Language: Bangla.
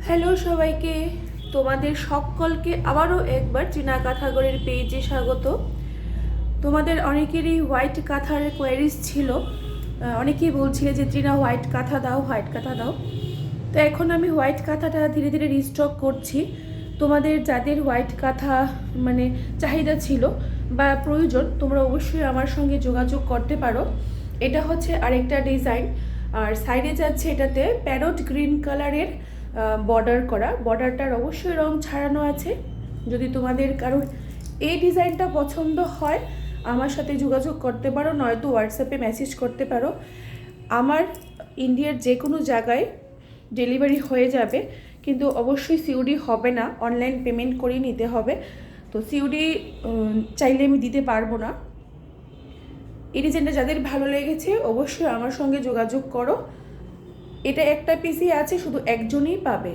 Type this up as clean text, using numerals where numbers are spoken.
হ্যালো সবাইকে, তোমাদের সকলকে আবারও একবার চীনা কাঁথাগড়ের পেজে স্বাগত। তোমাদের অনেকেরই হোয়াইট কাঁথার কোয়ারিজ ছিল, অনেকেই বলছিলে যে চীনা হোয়াইট কাঁথা দাও, হোয়াইট কাঁথা দাও। তো এখন আমি হোয়াইট কাঁথাটা ধীরে ধীরে রিস্টক করছি। তোমাদের যাদের হোয়াইট কাঁথা মানে চাহিদা ছিল বা প্রয়োজন, তোমরা অবশ্যই আমার সঙ্গে যোগাযোগ করতে পারো। এটা হচ্ছে আরেকটা ডিজাইন, আর সাইডে যাচ্ছে এটাতে প্যারট গ্রিন কালারের বর্ডার করা। বর্ডারটার অবশ্যই রং ছাড়ানো আছে। যদি তোমাদের কারোর এই ডিজাইনটা পছন্দ হয় আমার সাথে যোগাযোগ করতে পারো, নয়তো হোয়াটসঅ্যাপে মেসেজ করতে পারো। আমার ইন্ডিয়ার যে কোনো জায়গায় ডেলিভারি হয়ে যাবে, কিন্তু অবশ্যই সিওডি হবে না, অনলাইন পেমেন্ট করেই নিতে হবে। তো সিওডি চাইলে আমি দিতে পারবো না। এই ডিজাইনটা যাদের ভালো লেগেছে অবশ্যই আমার সঙ্গে যোগাযোগ করো। এটা একটা পিসই আছে, শুধু একজনই পাবে।